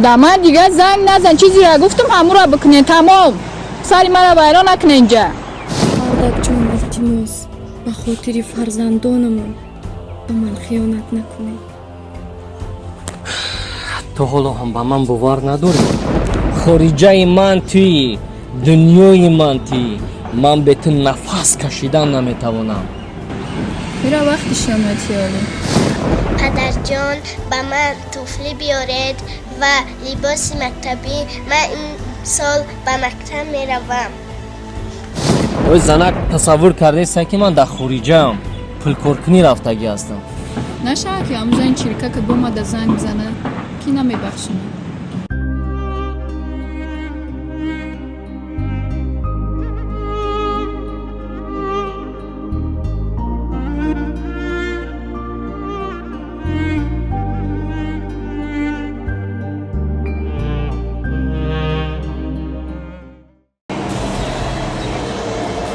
دامن دیگه زنگ نزن، چیزی را گفتم همون را بکنه. تمام سری مرا ویران نکنه اینجا. مردک جان التماس به خاطر فرزندانمون به من خیانت نکنی. تو حالا هم به من باور نداری؟ خارجه من توی دنیای من توی من به تو نفس کشیدن نمیتوانم. میرا وقتش یامتیالی پدر جان به من توفلی بیارید و لباس مکتبی. من این سال به مکتب میروم. اوی زنک تصور کرده که من در خارجم پول کارکنی رفتگی هستم. نشه که همونجا این چیرکه که بومده زنگ بزنه کی نمیبخشونه.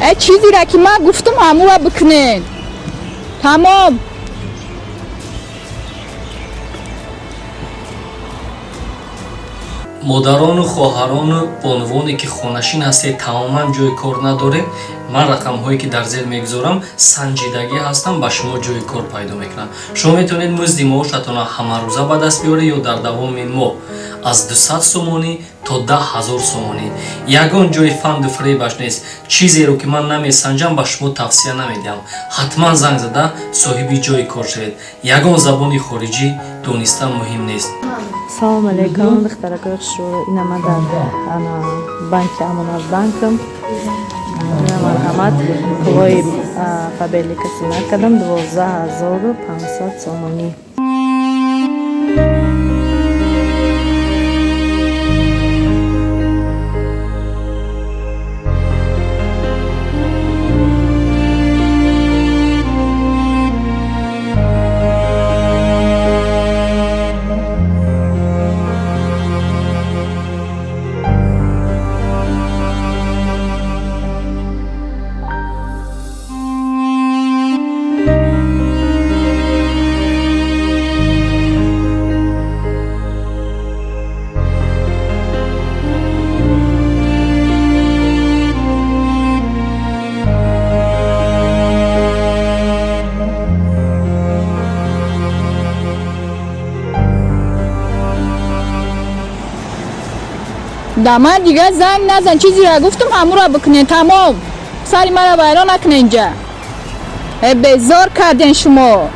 ای چیزی را که من گفتم همون را بکنین. تمام مادران و خواهران و بانوانی که خانشین هستید تماما جای کار نداره. من رقم هایی که در ذهن میگذارم سنجیدگی هستم به شما جای کار پیدا میکنم. شما میتونید مزد معاشتان همه روزه به دست بیارید یا در دوام این ماه از 200 سومانی تا 10,000 سومانی. یگان جای فند و فریبش نیست. چیزی رو که من نمیسنجم به شما توصیه نمیدم. حتما زنگ زده صاحب جای کار شوید. یگان زبان خارجی دونستن مهم نیست. Салом алейкум, духтаракош, ина ма дар банки амонат банкам. Марҳамат, пулои фабели каси накардам 12,500 сомонӣ. دامن دیگه زنگ نزن، چیزی را گفتم همون را بکنین. تمام سری مرا ویران نکنه اینجا. بیزار کردین شما.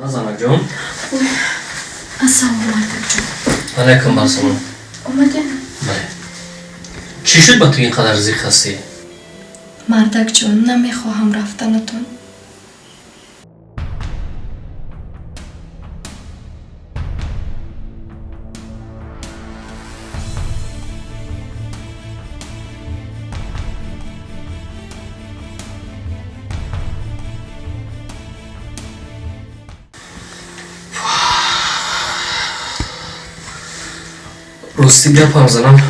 زنک جان السلام مردک جان. علیکم السلام. اومده؟ بله. چی شد با تو اینقدر زیق هستی؟ مردک جان نمیخواهم رفتنتون. راستی گپم زنم،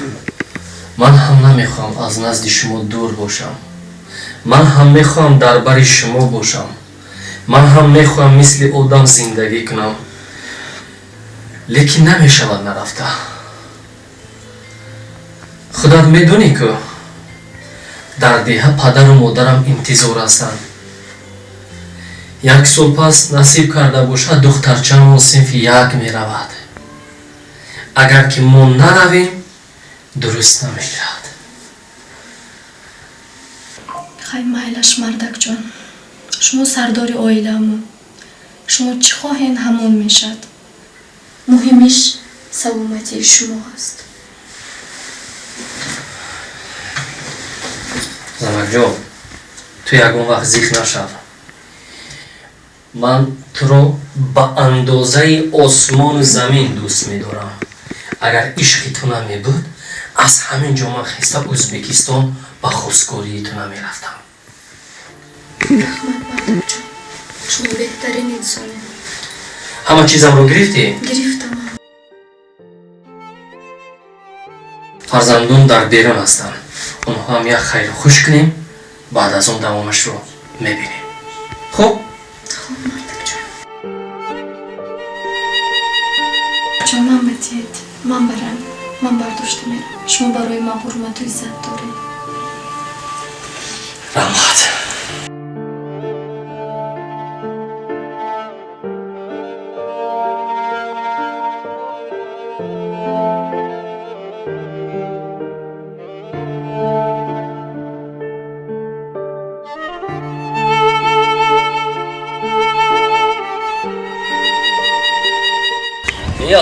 من هم نمیخوام از نزد شما دور باشم. من هم میخوام در بر شما باشم. من هم میخوام مثل آدم زندگی کنم، لیکن نمیشود نرفته. خودت میدونی که در دیه پدر و مادرم انتظار هستند. 1 سال پس نصیب کرده باشد دخترچه‌مون صنف 1 میرود. اگر که ما نرویم درست نمیشود. خیلی میلش مردک جان، شما سرداری عائله‌مون، شما چی خواهین همون میشد. مهمش سلامتی شما هست. زنک جان تو یگان وقت زیخ نشو. ман туро ба андозаи осмону замин дӯст медорам. Агар ишқи ту намебуд, аз ҳамин ҷо ман хиста Ӯзбекистон ба хускории ту намерафтам. Rahmat Mardobjon. Shuma behtarin inson. ҳама чизамро гирифтӣ? Гирифтам. фарзандон дар берун ҳастанд. онҳоам як хайру хуш кунем, баъд аз он давомашро мебинем. хуб? Xo'p, Mardobjon. Jonon aytayt. Man baram. Man bardoshda meram. Shuma baroy man hurmat va izzat doring. Rahmat.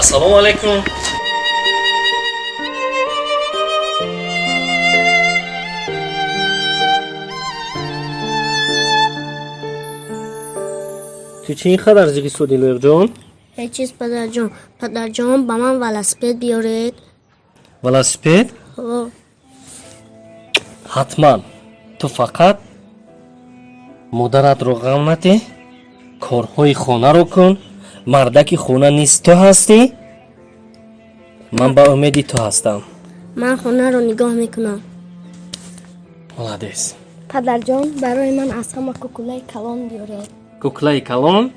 Assalomu alaykum. تو چه اینقدر زیگی سودی لویق جان؟ هیچ چیز پدرجان. پدرجان با من ولسپید بیارید. ولسپید؟ خب. حتما تو فقط مادرت رو غم نده، کارهای خانه رو کن. مردک خونه نیست تو هستی؟ من با امیدی تو هستم. من خونه رو نگاه میکنم. ملادیس. پدرجان برای من از همه کوکولای کلان بیارید. کوکلای کلان؟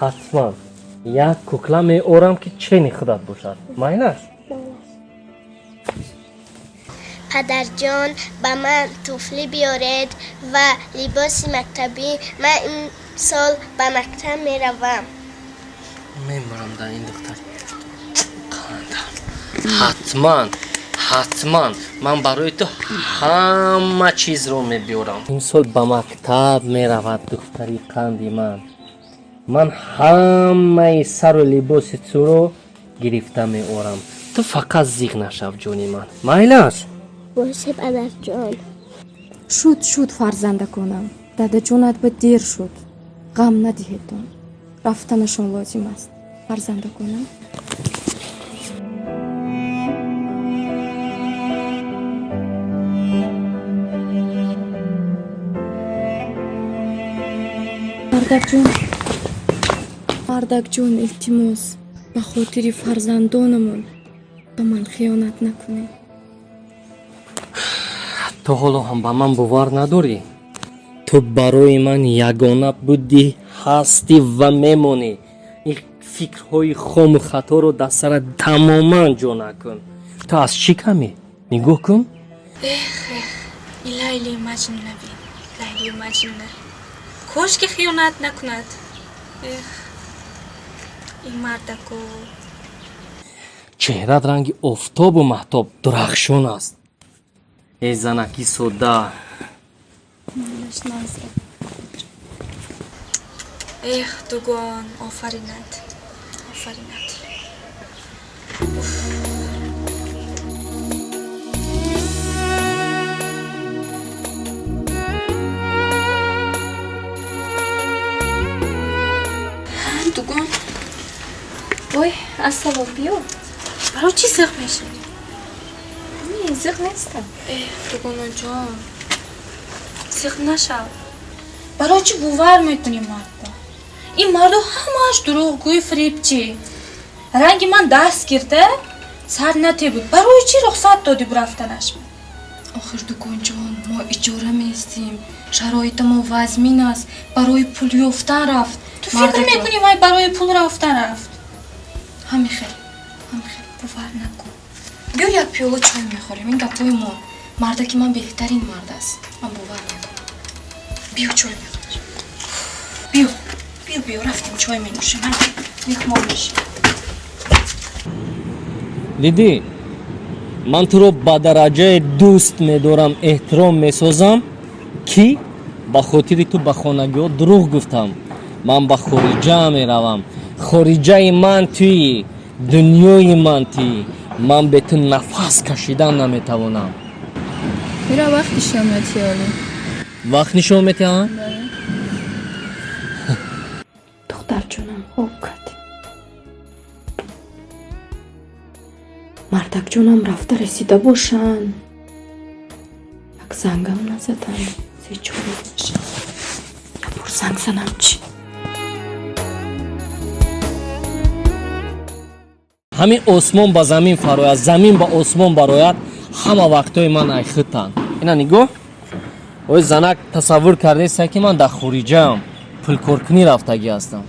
حتما یک کوکلا می آورم که چینی خودت باشد. ماینش؟ پدرجان با من توفلی بیارید و لباس مکتبی. من این سال به مکتب میروم. میمارم در این دختر. حتما من برای تو همه چیز رو میبیارم. این سال به مکتب می رود دختری قندی من همه سر و لباس تو رو گرفته می آورم. تو فقط زیغ نشو جونی من. مایلش؟ باشه پدرجان. شد فرزندکانم. داداجونت به دیر شد. غم ندهیدون. رفتنشون لازم است. فرزندکانم. مردکجون التماس به خاطر فرزندانمون به من خیانت نکنه. تو حالا هم به من باور نداری؟ تو برای من یگانه بودی، هستی و میمونی. این فکرهای خام و خطا رو در سر تماما جا نکن. تو از چی کمی؟ نگاه کن. این لیلی مجنونه بین. لیلی مجنونه. کاش که خیانت نکند. این مردکو چهرت رنگ آفتاب و مهتاب درخشان است. ای زنکی سوده. منش نازه. دوگان آفرینت. دوگان وای اصلا بیا. برای چی زخم میشه؟ نه زخم نیستم. دوگان جان زخم نشو. برای چی باور میکنی مردا؟ این مردا همش دروغگوی فریبچی. رنگ من دست گرفته سر نتی بود. برای چی رخصت دادی برفتنش؟ آخر دوگان جان ما اجاره میستیم. شرایط ما وزمین است. برای پول یافتن رفت. تو فکر میکنی وای برای پول رفتن رفت؟ همین خیلی باور نکن. بیا یک پیاله چای میخوریم. این گپای ما مرده که من بهترین مرد است. من باور نکن. بیا چای میخوریم. بیا رفتیم چای مینوشیم. من میخمار میشیم. دیدی من تو رو با درجه دوست میدارم، احترام میسازم کی با خاطر تو به خانگی ها دروغ گفتم. من با خارجه میروم. خارجه من توی دنیای من توی. من به تو نفس کشیدن نمیتوانم. میره وقتی شامتی آلی вақт нишон метиҳам. духтарҷонам хоб кардем. мардакҷонам рафта расида бошанд. як зангам назаданд. 3-4 рӯз мешавад. як бор занг занам чӣ? ҳамин осмон ба замин фарояд, замин ба осмон барояд, ҳама вақтҳои ман айхитанд. ина нигоҳ. ои занак тасаввур кардеса ки ман дар хориҷаам, пулкоркунӣ рафтагӣ ҳастам.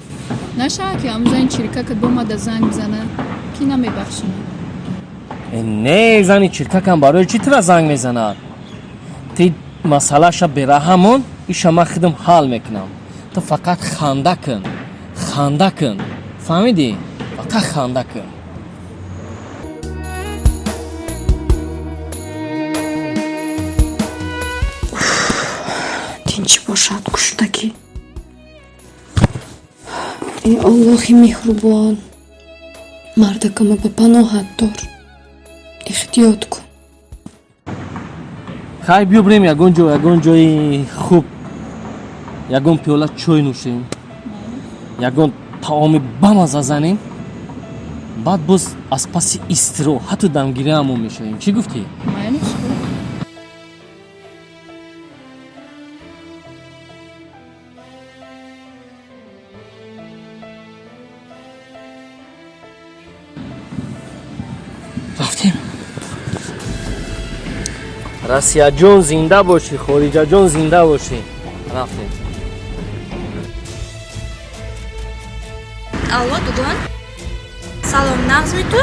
Нашава ки ҳамӯза ин чиркакат бомада занг бизана ки намебахшина. Не, зани чиркакам барои чӣ тира занг мезанад? Ти масъалаша бераҳамон, иша ман худам ҳал мекунам. Ту фақат ханда кун. Ханда кун. Фаҳмидӣ? Фақат ханда кун. тинч бошад куштагӣ. эй Аллоҳи меҳрубон, мардакама ба паноҳат дор. эҳтиёт кун. Хай биё бирем ягон ҷои хуб. Ягон пиёла чой нӯшем. Ягон таоми бамаза занем. баъд боз аз паси истироҳату дамгирӣ ҳамон мешавем. Чӣ гуфтӣ? Майли шуд. рафтем. Расияҷон зинда бошӣ, хориҷаҷон зинда бошӣ. Рафтем. алло, дудон, салом, нағз мету?